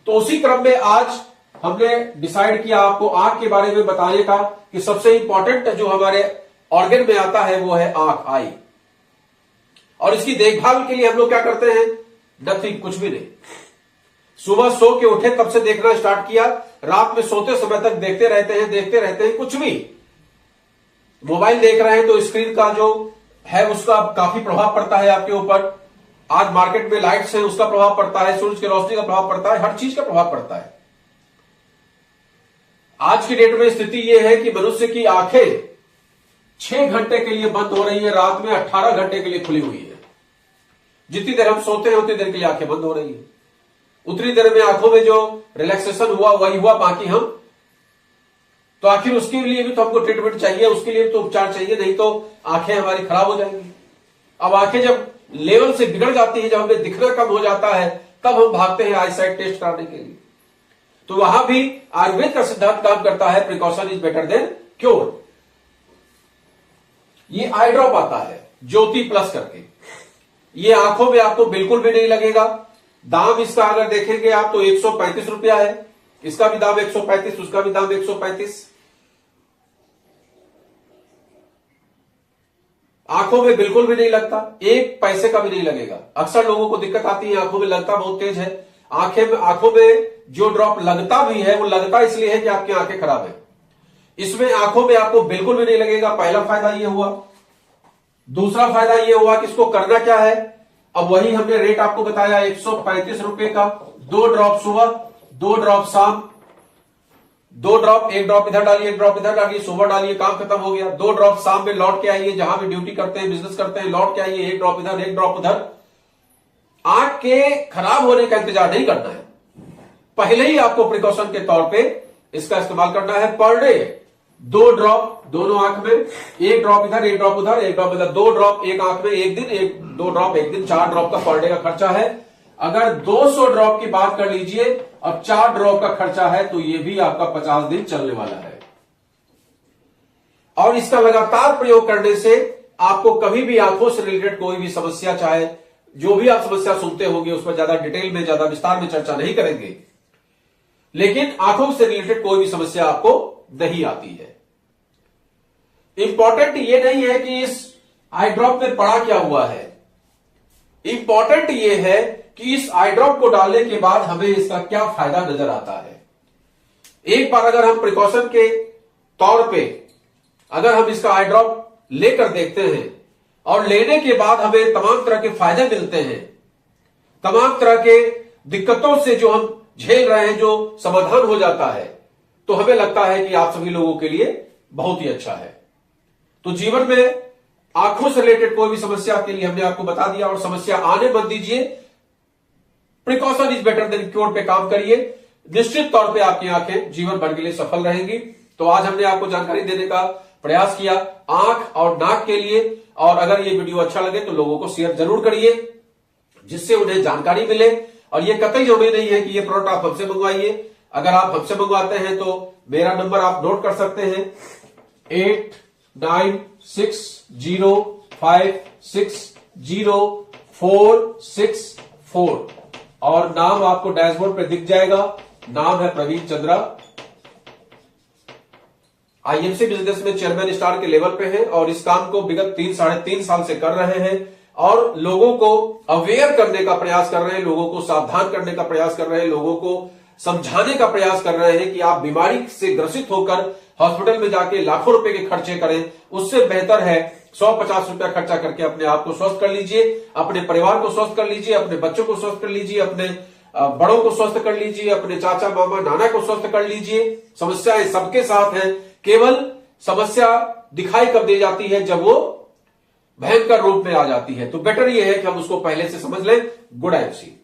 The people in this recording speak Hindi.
तो उसी क्रम में आज हमने डिसाइड किया आपको आंख के बारे में बताने का कि सबसे इंपॉर्टेंट जो हमारे ऑर्गन में आता है वो है आंख, आई। और इसकी देखभाल के लिए हम लोग क्या करते हैं? नथिंग, कुछ भी नहीं। सुबह सो के उठे तब से देखना स्टार्ट किया, रात में सोते समय तक देखते रहते हैं कुछ भी। मोबाइल देख रहे हैं तो स्क्रीन का जो है उसका काफी प्रभाव पड़ता है आपके ऊपर। आज मार्केट में लाइट्स है उसका प्रभाव पड़ता है, सूरज की रोशनी का प्रभाव पड़ता है, हर चीज का प्रभाव पड़ता है। आज की डेट में स्थिति यह है कि मनुष्य की आंखें 6 घंटे के लिए बंद हो रही है, रात में 18 घंटे के लिए खुली हुई है। जितनी देर हम सोते हैं उतनी देर के लिए आंखें बंद हो रही है। उतनी देर में आंखों में जो रिलैक्सेशन हुआ वही हुआ, बाकी हम तो आखिर उसके लिए भी तो हमको ट्रीटमेंट चाहिए, उसके लिए तो उपचार चाहिए, नहीं तो आंखें हमारी खराब हो जाएंगी। अब आंखें जब लेवल से बिगड़ जाती है, जब हमें दिखना कम हो जाता है, तब हम भागते हैं आई साइट टेस्ट कराने के लिए। तो वहां भी आयुर्वेद का सिद्धांत काम करता है, precaution is better than cure. ये आई ड्रॉप आता है ज्योति प्लस करके, ये आंखों में आपको बिल्कुल भी नहीं लगेगा। दाम इसका अगर देखेंगे आप तो 135 रुपया है, इसका भी दाम 135, उसका भी दाम 135। आंखों में बिल्कुल भी नहीं लगता, 1 पैसे का भी नहीं लगेगा। अक्सर लोगों को दिक्कत आती है, आंखों में लगता बहुत तेज है। आंखों में जो ड्रॉप लगता भी है वो लगता इसलिए है कि आपकी आंखें खराब है। इसमें आंखों में आपको बिल्कुल भी नहीं लगेगा। पहला फायदा ये हुआ। दूसरा फायदा ये हुआ कि इसको करना क्या है, अब वही हमने रेट आपको बताया 135 रुपए का। 2 ड्रॉप सुबह, 2 ड्रॉप शाम, 2 ड्रॉप, 1 ड्रॉप इधर डालिए, 1 ड्रॉप इधर डालिए, सुबह डालिए, काम खत्म हो गया। 2 ड्रॉप शाम में लौट के आइए, जहां भी ड्यूटी करते हैं, बिजनेस करते हैं, लौट के आइए, 1 ड्रॉप इधर, 1 ड्रॉप उधर। आंख के खराब होने का इंतजार नहीं करना है, पहले ही आपको प्रिकॉशन के तौर पे इसका इस्तेमाल करना है। पर डे 2 ड्रॉप दोनों आंख में, 1 ड्रॉप इधर, 1 ड्रॉप उधर, 1 ड्रॉप इधर, 2 ड्रॉप एक आंख में एक दिन, 2 ड्रॉप एक दिन, 4 ड्रॉप का पर डे का खर्चा है। अगर 200 ड्रॉप की बात कर लीजिए और 4 ड्रॉप का खर्चा है तो ये भी आपका 50 दिन चलने वाला है। और इसका लगातार प्रयोग करने से आपको कभी भी आंखों से रिलेटेड कोई भी समस्या, चाहे जो भी आप समस्या सुनते होंगे उसमें ज्यादा डिटेल में, ज्यादा विस्तार में चर्चा नहीं करेंगे, लेकिन आंखों से रिलेटेड कोई भी समस्या आपको नहीं आती है। इंपॉर्टेंट ये नहीं है कि इस आई ड्रॉप में पड़ा क्या हुआ है, इंपॉर्टेंट ये है कि इस आई ड्रॉप को डालने के बाद हमें इसका क्या फायदा नजर आता है। एक बार अगर हम प्रिकॉशन के तौर पे अगर हम इसका आई ड्रॉप लेकर देखते हैं और लेने के बाद हमें तमाम तरह के फायदे मिलते हैं, तमाम तरह के दिक्कतों से जो हम झेल रहे हैं जो समाधान हो जाता है, तो हमें लगता है कि आप सभी लोगों के लिए बहुत ही अच्छा है। तो जीवन में आंखों से रिलेटेड कोई भी समस्या के लिए हमने आपको बता दिया, और समस्या आने मत दीजिए। Precaution is better than cure पे काम करिए, निश्चित तौर पे आपकी आंखें जीवन भर के लिए सफल रहेंगी। तो आज हमने आपको जानकारी देने का प्रयास किया आंख और नाक के लिए, और अगर ये वीडियो अच्छा लगे तो लोगों को शेयर जरूर करिए जिससे उन्हें जानकारी मिले। और ये कतई जरूरी नहीं है कि ये प्रोडक्ट आप हमसे मंगवाइए। अगर आप हमसे मंगवाते हैं तो मेरा नंबर आप नोट कर सकते हैं 8960560464, और नाम आपको डैशबोर्ड पे दिख जाएगा। नाम है प्रवीण चंद्रा, आईएमसी बिजनेस में चेयरमैन स्टार के लेवल पे हैं, और इस काम को विगत 3-3.5 साल से कर रहे हैं, और लोगों को अवेयर करने का प्रयास कर रहे हैं, लोगों को सावधान करने का प्रयास कर रहे हैं, लोगों को समझाने का प्रयास कर रहे हैं कि आप बीमारी से ग्रसित होकर हॉस्पिटल में जाके लाखों रुपए के खर्चे करें, उससे बेहतर है 100-50 रुपया खर्चा करके अपने आप को स्वस्थ कर लीजिए, अपने परिवार को स्वस्थ कर लीजिए, अपने बच्चों को स्वस्थ कर लीजिए, अपने बड़ों को स्वस्थ कर लीजिए, अपने चाचा मामा नाना को स्वस्थ कर लीजिए। समस्याएं सबके साथ हैं, केवल समस्या दिखाई कब दे जाती है, जब वो भयंकर रूप में आ जाती है। तो बेटर ये है कि हम उसको पहले से समझ लें। Good and C.